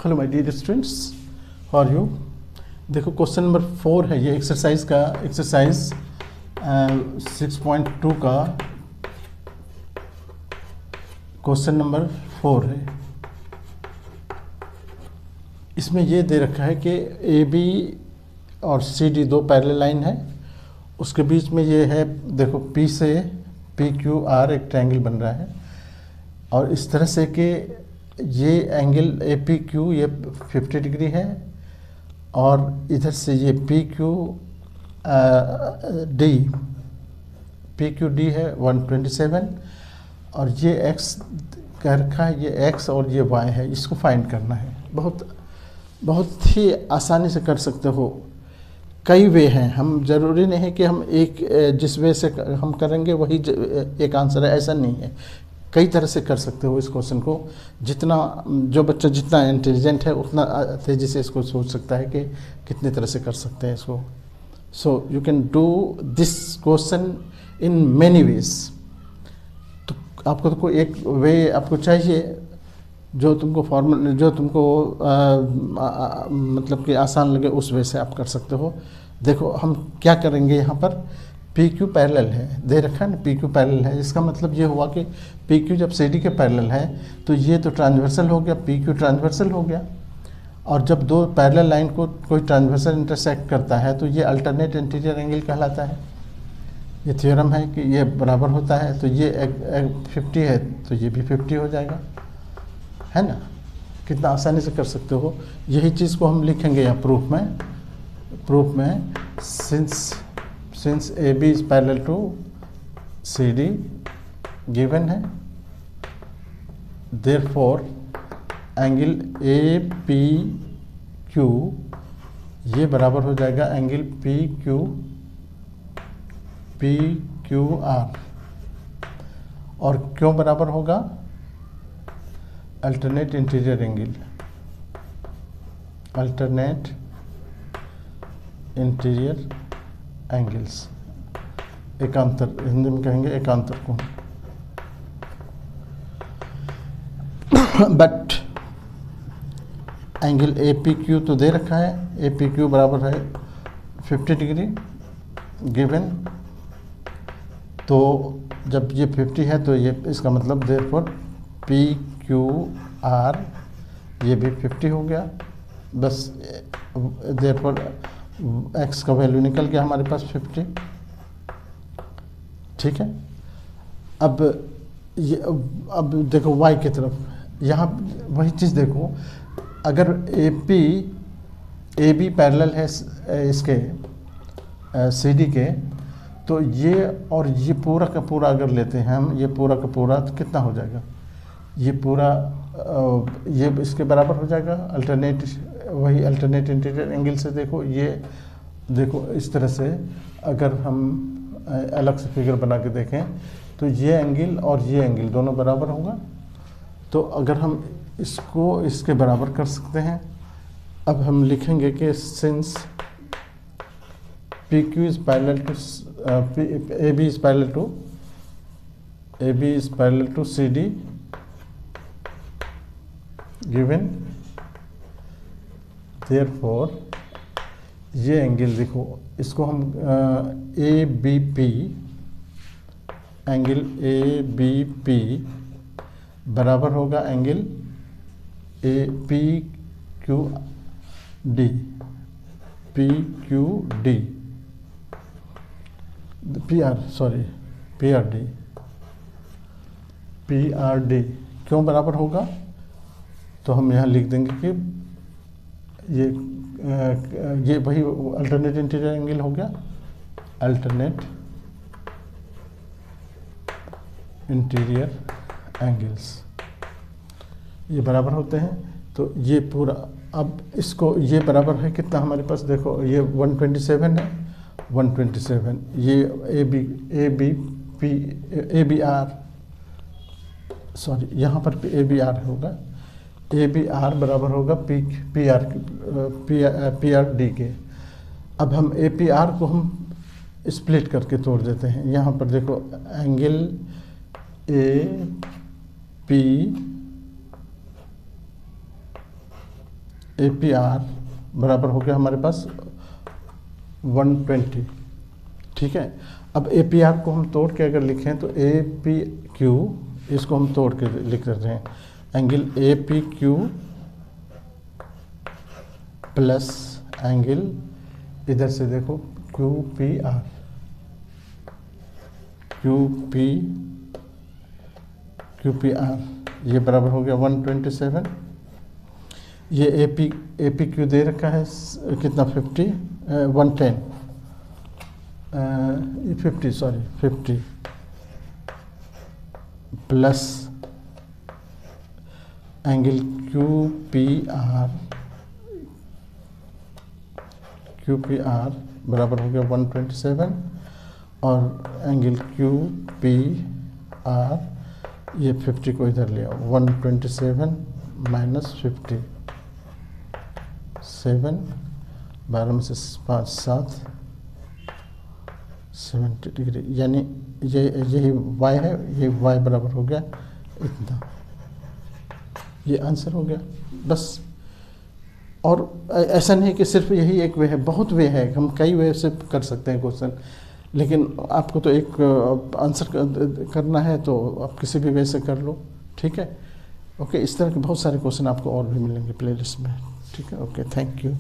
Hello my dear students, how are you. देखो question number 4 है ये एक्सरसाइज 6.2 का क्वेश्चन नंबर 4 है। इसमें ये दे रखा है कि ए बी और सी डी दो पैरेलल लाइन है, उसके बीच में ये है, देखो पी से पी क्यू आर एक ट्रायंगल बन रहा है और इस तरह से कि ये एंगल ए पी क्यू ये 50 डिग्री है और इधर से ये पी क्यू डी है 127 और ये एक्स कह रखा है, ये एक्स और ये वाई है, इसको फाइंड करना है। बहुत ही आसानी से कर सकते हो। कई वे हैं, हम ज़रूरी नहीं है कि हम एक जिस वे से हम करेंगे वही एक आंसर है, ऐसा नहीं है। कई तरह से कर सकते हो इस क्वेश्चन को। जो बच्चा जितना इंटेलिजेंट है उतना तेज़ी से इसको सोच सकता है कि कितनी तरह से कर सकते हैं इसको। So you can do this question in many ways. तो आपको तो कोई एक वे आपको चाहिए जो तुमको मतलब कि आसान लगे, उस वे से आप कर सकते हो। देखो हम क्या करेंगे, यहाँ पर पी क्यू पैरेलल है, दे रखा है ना, पी क्यू पैरेलल है। इसका मतलब ये हुआ कि पी क्यू जब सी डी के पैरेलल है तो ये तो ट्रांसवर्सल हो गया, पी क्यू ट्रांसवर्सल हो गया। और जब दो पैरेलल लाइन को कोई ट्रांसवर्सल इंटरसेक्ट करता है तो ये अल्टरनेट इंटीरियर एंगल कहलाता है। ये थ्योरम है कि ये बराबर होता है, तो ये 50 है तो ये भी 50 हो जाएगा, है ना। कितना आसानी से कर सकते हो। यही चीज़ को हम लिखेंगे यहाँ प्रूफ में since A B is parallel to C D given है, therefore angle A P Q ये बराबर हो जाएगा एंगल पी क्यू आर। और क्यों बराबर होगा? अल्टरनेट इंटीरियर एंगल्स, एकांतर, हिंदी में कहेंगे एकांतर कोण। But angle A P Q तो दे रखा है, ए पी क्यू बराबर है 50 डिग्री गिवन। तो जब ये 50 है तो ये इसका मतलब देयरफॉर पी क्यू आर ये भी 50 हो गया। बस देयरफॉर एक्स का वैल्यू निकल गया हमारे पास 50। ठीक है। अब देखो y की तरफ, यहाँ वही चीज़ देखो, अगर ए बी पैरेलल है इसके सी डी के, तो ये और ये पूरा का पूरा अगर लेते हैं हम, ये पूरा का पूरा तो कितना हो जाएगा? ये पूरा ये इसके बराबर हो जाएगा अल्टरनेट इंटीरियर एंगल से। देखो इस तरह से अगर हम अलग से फिगर बना के देखें तो ये एंगल और ये एंगल दोनों बराबर होगा। तो अगर हम इसको इसके बराबर कर सकते हैं, अब हम लिखेंगे कि since P Q is parallel to A B is parallel to C D given, therefore ये एंगल देखो, इसको हम A B P, angle A B P बराबर होगा angle A P Q D P R D. क्यों बराबर होगा? तो हम यहाँ लिख देंगे कि ये वही अल्टरनेट इंटीरियर एंगल हो गया, अल्टरनेट इंटीरियर एंगल्स ये बराबर होते हैं। तो ये पूरा, अब इसको ये बराबर है कितना हमारे पास, देखो ये 127 है, 127 ये ए बी आर, सॉरी यहाँ पर ए बी आर होगा, ए बी आर बराबर होगा पी आर डी के। अब हम ए पी आर को हम स्प्लिट करके तोड़ देते हैं। यहाँ पर देखो angle A P A P R बराबर हो गया हमारे पास 120, ठीक है। अब ए पी आर को हम तोड़ के अगर लिखें तो ए पी क्यू, इसको हम तोड़ के लिख रहे हैं, angle A P Q plus angle इधर से देखो Q P R, Q P R, ये बराबर हो गया 127। ये ए पी क्यू दे रखा है कितना 50 110 50 plus angle Q P R बराबर हो गया 127 और एंगल क्यू पी आर ये 50 को इधर लिया 127 माइनस 50, 7 12 में से 5 7 70 डिग्री, यानी यही y है, ये y बराबर हो गया इतना, ये आंसर हो गया बस। और ऐसा नहीं कि सिर्फ यही एक वे है, बहुत वे है, हम कई वे से कर सकते हैं क्वेश्चन, लेकिन आपको तो एक आंसर करना है तो आप किसी भी वे से कर लो, ठीक है। ओके, इस तरह के बहुत सारे क्वेश्चन आपको और भी मिलेंगे प्लेलिस्ट में, ठीक है। Okay, thank you.